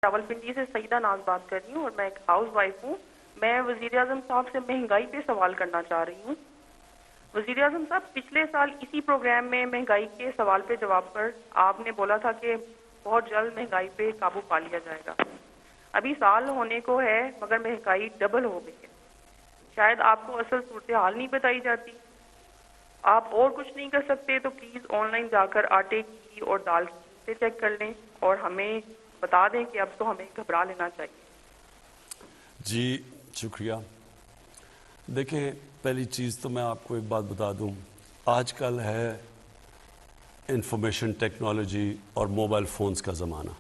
راولپنڈی سے سعیدہ ناز بات کر رہی ہوں اور میں ایک ہاؤس وائف ہوں. میں وزیر اعظم صاحب سے مہنگائی پہ سوال کرنا چاہ رہی ہوں. وزیر اعظم صاحب، پچھلے سال اسی پروگرام میں مہنگائی کے سوال پہ جواب پر آپ نے بولا تھا کہ بہت جلد مہنگائی پہ قابو پا لیا جائے گا. ابھی سال ہونے کو ہے مگر مہنگائی ڈبل ہو گئی ہے. شاید آپ کو اصل صورتحال نہیں بتائی جاتی. آپ اور کچھ نہیں کر سکتے تو پلیز آن لائن جا کر آٹے کی اور دال کی قیمتیں چیک کر لیں اور ہمیں بتا دیں کہ اب تو ہمیں گھبرا لینا چاہیے. جی شکریہ. دیکھیں، پہلی چیز تو میں آپ کو ایک بات بتا دوں. آج کل ہے انفارمیشن ٹیکنالوجی اور موبائل فونز کا زمانہ.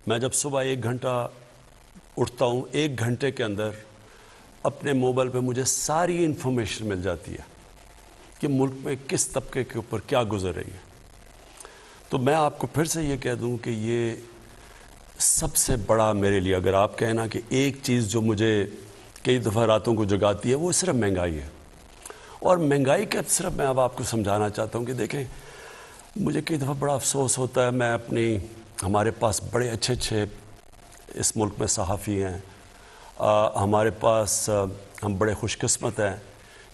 میں جب صبح 1 گھنٹہ اٹھتا ہوں، 1 گھنٹے کے اندر اپنے موبائل پہ مجھے ساری انفارمیشن مل جاتی ہے کہ ملک میں کس طبقے کے اوپر کیا گزر رہی ہے. تو میں آپ کو پھر سے یہ کہہ دوں کہ یہ سب سے بڑا میرے لیے، اگر آپ کہیں نا کہ ایک چیز جو مجھے کئی دفعہ راتوں کو جگاتی ہے، وہ صرف مہنگائی ہے. اور مہنگائی کا صرف میں اب آپ کو سمجھانا چاہتا ہوں کہ دیکھیں، مجھے کئی دفعہ بڑا افسوس ہوتا ہے. میں ہمارے پاس بڑے اچھے اچھے اس ملک میں صحافی ہیں. ہمارے پاس ہم بڑے خوش قسمت ہیں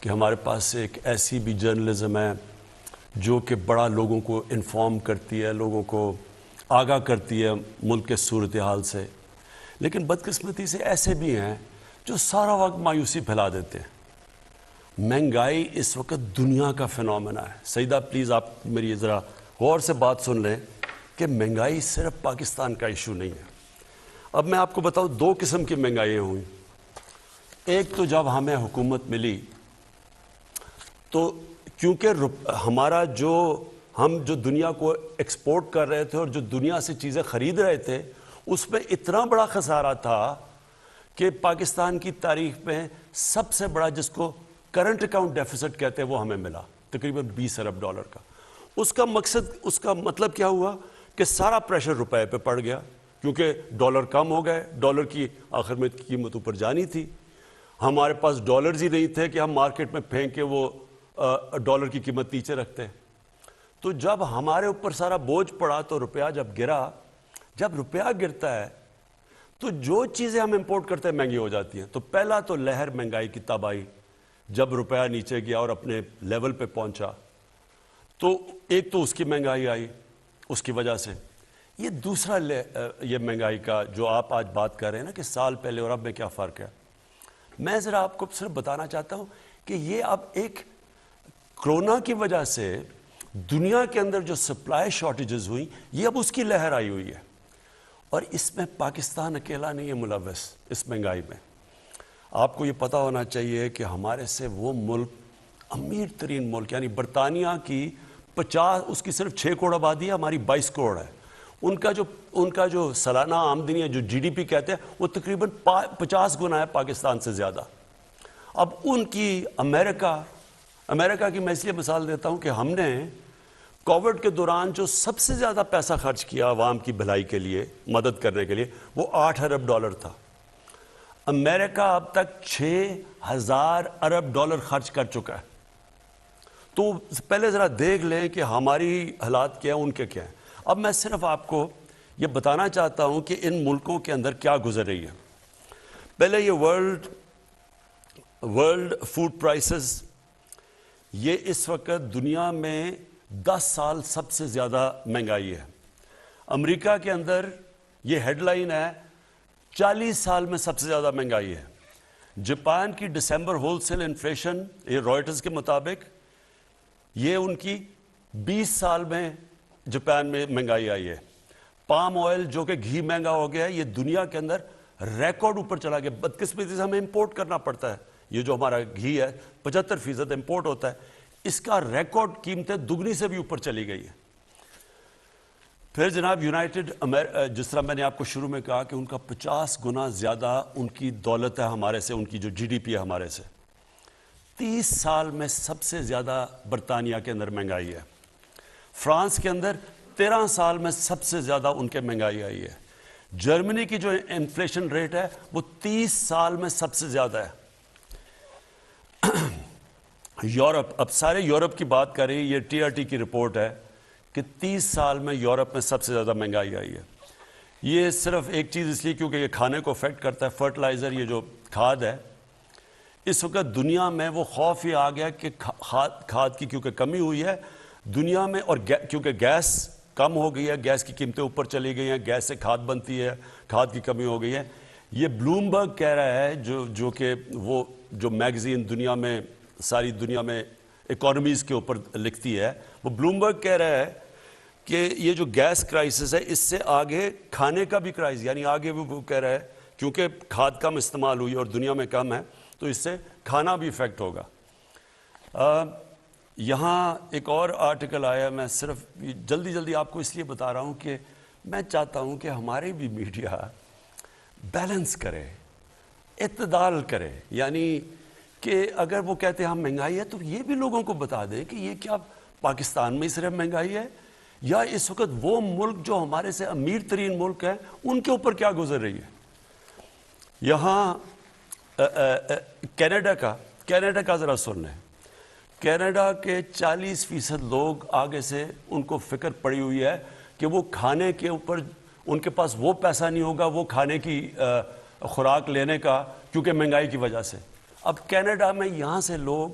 کہ ہمارے پاس ایک ایسی بھی جرنلزم ہے جو کہ بڑا لوگوں کو انفارم کرتی ہے، لوگوں کو آگاہ کرتی ہے ملک کے صورتحال سے. لیکن بدقسمتی سے ایسے بھی ہیں جو سارا وقت مایوسی پھیلا دیتے ہیں. مہنگائی اس وقت دنیا کا فینومینا ہے. سعیدہ پلیز آپ میری ذرا غور سے بات سن لیں کہ مہنگائی صرف پاکستان کا ایشو نہیں ہے. اب میں آپ کو بتاؤں 2 قسم کی مہنگائیاں ہوئیں. ایک تو جب ہمیں حکومت ملی تو کیونکہ ہم جو دنیا کو ایکسپورٹ کر رہے تھے اور جو دنیا سے چیزیں خرید رہے تھے، اس میں اتنا بڑا خسارہ تھا کہ پاکستان کی تاریخ میں سب سے بڑا، جس کو کرنٹ اکاؤنٹ ڈیفیسٹ کہتے ہیں، وہ ہمیں ملا تقریباً $20 ارب کا. اس کا مطلب کیا ہوا کہ سارا پریشر روپے پہ پڑ گیا کیونکہ ڈالر کم ہو گئے. ڈالر کی آخر میں قیمت اوپر جانی تھی. ہمارے پاس ڈالرز ہی نہیں تھے کہ ہم مارکیٹ میں پھینک کے وہ ڈالر کی قیمت نیچے رکھتے. تو جب ہمارے اوپر سارا بوجھ پڑا تو روپیہ جب گرا، جب روپیہ گرتا ہے تو جو چیزیں ہم امپورٹ کرتے ہیں مہنگی ہو جاتی ہیں. تو پہلا تو لہر مہنگائی کی تب آئی جب روپیہ نیچے گیا اور اپنے لیول پہ پہنچا. تو ایک تو اس کی مہنگائی آئی اس کی وجہ سے. یہ دوسرا یہ مہنگائی کا جو آپ آج بات کر رہے ہیں نا کہ سال پہلے اور اب میں کیا فرق ہے، میں ذرا آپ کو صرف بتانا چاہتا ہوں کہ یہ اب ایک کرونا کی وجہ سے دنیا کے اندر جو سپلائی شارٹیجز ہوئی، یہ اب اس کی لہر آئی ہوئی ہے. اور اس میں پاکستان اکیلا نہیں ہے ملوث اس مہنگائی میں. آپ کو یہ پتہ ہونا چاہیے کہ ہمارے سے وہ ملک، امیر ترین ملک یعنی برطانیہ کی 50، اس کی صرف 6 کروڑ آبادی ہے، ہماری 22 کروڑ ہے. ان کا جو سالانہ آمدنی ہے، جو جی ڈی پی کہتے ہیں، وہ تقریباً 50 گنا ہے پاکستان سے زیادہ. اب ان کی امریکہ کی میں اس لیے مثال دیتا ہوں کہ ہم نے کووڈ کے دوران جو سب سے زیادہ پیسہ خرچ کیا عوام کی بھلائی کے لیے، مدد کرنے کے لیے، وہ $8 ارب تھا. امریکہ اب تک $6,000 ارب خرچ کر چکا ہے. تو پہلے ذرا دیکھ لیں کہ ہماری حالات کیا ہیں، ان کے کیا ہیں. اب میں صرف آپ کو یہ بتانا چاہتا ہوں کہ ان ملکوں کے اندر کیا گزر رہی ہے. پہلے یہ ورلڈ فوڈ پرائسز، یہ اس وقت دنیا میں 10 سال سب سے زیادہ مہنگائی ہے. امریکہ کے اندر یہ ہیڈ لائن ہے 40 سال میں سب سے زیادہ مہنگائی ہے. جاپان کی دسمبر ہول سیل انفلیشن، یہ رائٹرز کے مطابق، یہ ان کی 20 سال میں جاپان میں مہنگائی آئی ہے. پام آئل جو کہ گھی مہنگا ہو گیا ہے، یہ دنیا کے اندر ریکارڈ اوپر چلا گیا. بدقسمتی سے ہمیں امپورٹ کرنا پڑتا ہے. یہ جو ہمارا گھی ہے 75% امپورٹ ہوتا ہے. اس کا ریکارڈ قیمتیں دگنی سے بھی اوپر چلی گئی ہے. پھر جناب جس طرح میں نے آپ کو شروع میں کہا کہ ان کا 50 گنا زیادہ ان کی دولت ہے ہمارے سے، ان کی جو جی ڈی پی ہے ہمارے سے. 30 سال میں سب سے زیادہ برطانیہ کے اندر مہنگائی ہے. فرانس کے اندر 13 سال میں سب سے زیادہ ان کے مہنگائی آئی ہے. جرمنی کی جو انفلیشن ریٹ ہے وہ 30 سال میں سب سے زیادہ ہے. یورپ، اب سارے یورپ کی بات کریں، یہ ٹی آر ٹی کی رپورٹ ہے کہ 30 سال میں یورپ میں سب سے زیادہ مہنگائی آئی ہے. یہ صرف ایک چیز اس لیے کیونکہ یہ کھانے کو افیکٹ کرتا ہے، فرٹیلائزر، یہ جو کھاد ہے، اس وقت دنیا میں وہ خوف یہ آ گیا کہ کھاد کی کیونکہ کمی ہوئی ہے دنیا میں، اور کیونکہ گیس کم ہو گئی ہے، گیس کی قیمتیں اوپر چلی گئی ہیں، گیس سے کھاد بنتی ہے، کھاد کی کمی ہو گئی ہے. یہ بلومبرگ کہہ رہا ہے جو کہ وہ جو میگزین دنیا میں ساری دنیا میں اکانومیز کے اوپر لکھتی ہے، وہ بلومبرگ کہہ رہا ہے کہ یہ جو گیس کرائسس ہے اس سے آگے کھانے کا بھی کرائسس، یعنی آگے وہ کہہ رہا ہے کیونکہ کھاد کم استعمال ہوئی اور دنیا میں کم ہے تو اس سے کھانا بھی افیکٹ ہوگا. یہاں ایک اور آرٹیکل آیا، میں صرف جلدی آپ کو اس لیے بتا رہا ہوں کہ میں چاہتا ہوں کہ ہمارے بھی میڈیا بیلنس کرے، اعتدال کرے، یعنی کہ اگر وہ کہتے ہیں ہم مہنگائی ہے تو یہ بھی لوگوں کو بتا دیں کہ یہ کیا پاکستان میں صرف مہنگائی ہے یا اس وقت وہ ملک جو ہمارے سے امیر ترین ملک ہے ان کے اوپر کیا گزر رہی ہے. یہاں کینیڈا کا ذرا سن لیں. کینیڈا کے 40% لوگ آگے سے ان کو فکر پڑی ہوئی ہے کہ وہ کھانے کے اوپر ان کے پاس وہ پیسہ نہیں ہوگا وہ کھانے کی خوراک لینے کا کیونکہ مہنگائی کی وجہ سے. اب کینیڈا میں یہاں سے لوگ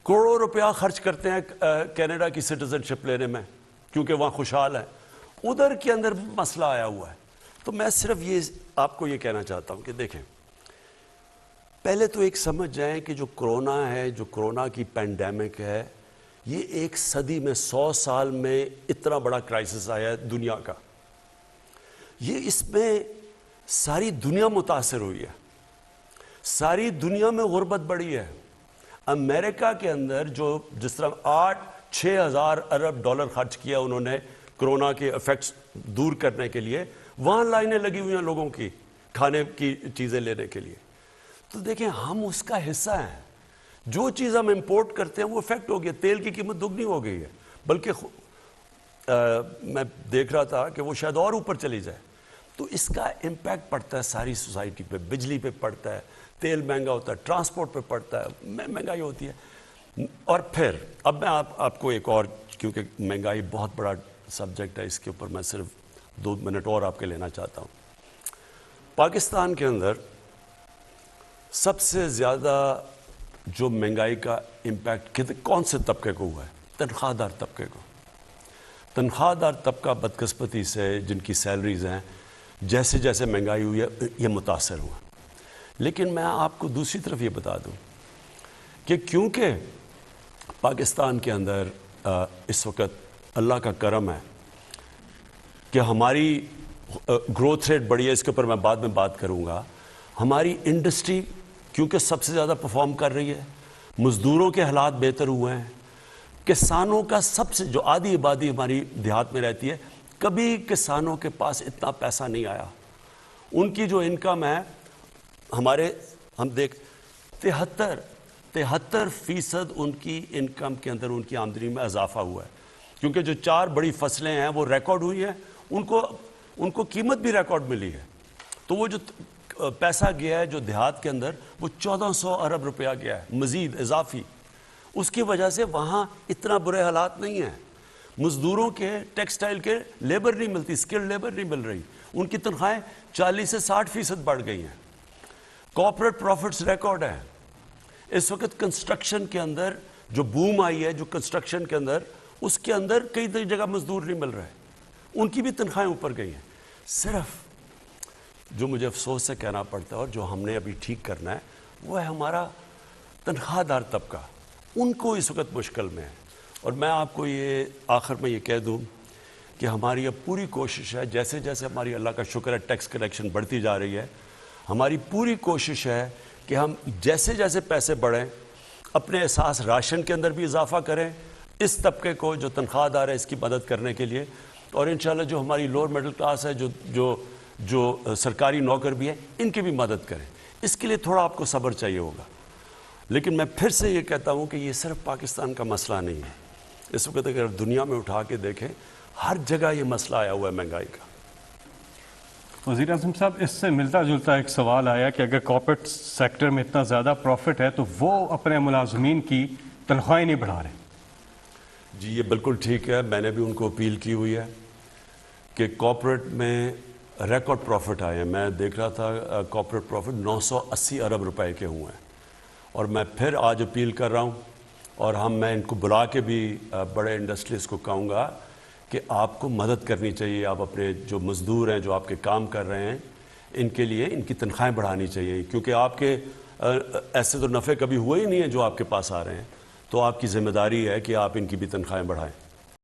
کروڑوں روپیہ خرچ کرتے ہیں کینیڈا کی سٹیزن شپ لینے میں کیونکہ وہاں خوشحال ہیں. ادھر کے اندر مسئلہ آیا ہوا ہے. تو میں صرف یہ آپ کو یہ کہنا چاہتا ہوں کہ دیکھیں، پہلے تو ایک سمجھ جائیں کہ جو کرونا ہے، جو کرونا کی پینڈیمک ہے، یہ ایک صدی میں 100 سال میں اتنا بڑا کرائسس آیا ہے دنیا کا. یہ اس میں ساری دنیا متاثر ہوئی ہے، ساری دنیا میں غربت بڑھی ہے. امریکہ کے اندر جو جس طرح 6 ہزار ارب ڈالر خرچ کیا انہوں نے کرونا کے ایفیکٹس دور کرنے کے لیے، وہاں لائنیں لگی ہوئی ہیں لوگوں کی کھانے کی چیزیں لینے کے لیے. تو دیکھیں ہم اس کا حصہ ہیں. جو چیز ہم امپورٹ کرتے ہیں وہ افیکٹ ہو گیا. تیل کی قیمت دگنی ہو گئی ہے، بلکہ میں دیکھ رہا تھا کہ وہ شاید اور اوپر چلی جائے. تو اس کا امپیکٹ پڑتا ہے ساری سوسائٹی پہ. بجلی پہ پڑتا ہے، تیل مہنگا ہوتا ہے، ٹرانسپورٹ پہ پڑتا ہے، مہنگائی ہوتی ہے. اور پھر اب میں آپ کو ایک اور، کیونکہ مہنگائی بہت بڑا سبجیکٹ ہے، اس کے اوپر میں صرف 2 منٹ اور آپ کے لینا چاہتا ہوں. پاکستان کے اندر سب سے زیادہ جو مہنگائی کا امپیکٹ کون سے طبقے کو ہوا ہے؟ تنخواہ دار طبقے کو. تنخواہ دار طبقہ بدقسمتی سے جن کی سیلریز ہیں، جیسے جیسے مہنگائی ہوئی ہے یہ متاثر ہوا. لیکن میں آپ کو دوسری طرف یہ بتا دوں کہ کیونکہ پاکستان کے اندر اس وقت اللہ کا کرم ہے کہ ہماری گروتھ ریٹ بڑھی ہے، اس کے اوپر میں بعد میں بات کروں گا. ہماری انڈسٹری کیونکہ سب سے زیادہ پرفارم کر رہی ہے، مزدوروں کے حالات بہتر ہوئے ہیں، کسانوں کا سب سے جو آدھی آبادی ہماری دیہات میں رہتی ہے، کبھی کسانوں کے پاس اتنا پیسہ نہیں آیا. ان کی جو انکم ہے ہم دیکھ 73% ان کی انکم کے اندر ان کی آمدنی میں اضافہ ہوا ہے. کیونکہ جو 4 بڑی فصلیں ہیں وہ ریکارڈ ہوئی ہیں، ان کو قیمت بھی ریکارڈ ملی ہے. تو وہ جو پیسہ گیا ہے جو دیہات کے اندر وہ 1400 ارب روپیہ گیا ہے مزید اضافی. اس کی وجہ سے وہاں اتنا برے حالات نہیں ہیں. مزدوروں کے ٹیکسٹائل کے لیبر نہیں ملتی، اسکلڈ لیبر نہیں مل رہی. ان کی تنخواہیں 40 سے 60% بڑھ گئی ہیں. کارپوریٹ پروفٹس ریکارڈ ہیں. اس وقت کنسٹرکشن کے اندر جو بوم آئی ہے، جو کنسٹرکشن کے اندر، اس کے اندر کئی جگہ مزدور نہیں مل رہے، ان کی بھی تنخواہیں اوپر گئی ہیں. صرف جو مجھے افسوس سے کہنا پڑتا ہے اور جو ہم نے ابھی ٹھیک کرنا ہے وہ ہے ہمارا تنخواہ دار طبقہ. ان کو اس وقت مشکل میں ہے. اور میں آپ کو یہ آخر میں یہ کہہ دوں کہ ہماری اب پوری کوشش ہے، جیسے جیسے ہماری اللہ کا شکر ہے ٹیکس کلیکشن بڑھتی جا رہی ہے، ہماری پوری کوشش ہے کہ ہم جیسے جیسے پیسے بڑھیں اپنے احساس راشن کے اندر بھی اضافہ کریں اس طبقے کو جو تنخواہ دار ہے اس کی مدد کرنے کے لیے. اور انشاءاللہ جو ہماری لوور مڈل کلاس ہے، جو سرکاری نوکر بھی ہیں، ان کی بھی مدد کریں. اس کے لیے تھوڑا آپ کو صبر چاہیے ہوگا. لیکن میں پھر سے یہ کہتا ہوں کہ یہ صرف پاکستان کا مسئلہ نہیں ہے. اس وقت اگر دنیا میں اٹھا کے دیکھیں ہر جگہ یہ مسئلہ آیا ہوا ہے مہنگائی کا. وزیر اعظم صاحب، اس سے ملتا جلتا ایک سوال آیا کہ اگر کارپوریٹ سیکٹر میں اتنا زیادہ پروفٹ ہے تو وہ اپنے ملازمین کی تنخواہیں نہیں بڑھا رہے. جی یہ بالکل ٹھیک ہے. میں نے بھی ان کو اپیل کی ہوئی ہے کہ کارپوریٹ میں ریکارڈ پروفٹ آئے ہیں. میں دیکھ رہا تھا کارپوریٹ پروفٹ 980 ارب روپے کے ہوئے ہیں. اور میں پھر آج اپیل کر رہا ہوں اور میں ان کو بلا کے بھی بڑے انڈسٹریز کو کہوں گا کہ آپ کو مدد کرنی چاہیے. آپ اپنے جو مزدور ہیں جو آپ کے کام کر رہے ہیں ان کے لیے ان کی تنخواہیں بڑھانی چاہیے, کیونکہ آپ کے ایسے تو نفع کبھی ہوئے ہی نہیں ہیں جو آپ کے پاس آ رہے ہیں. تو آپ کی ذمہ داری ہے کہ آپ ان کی بھی تنخواہیں بڑھائیں.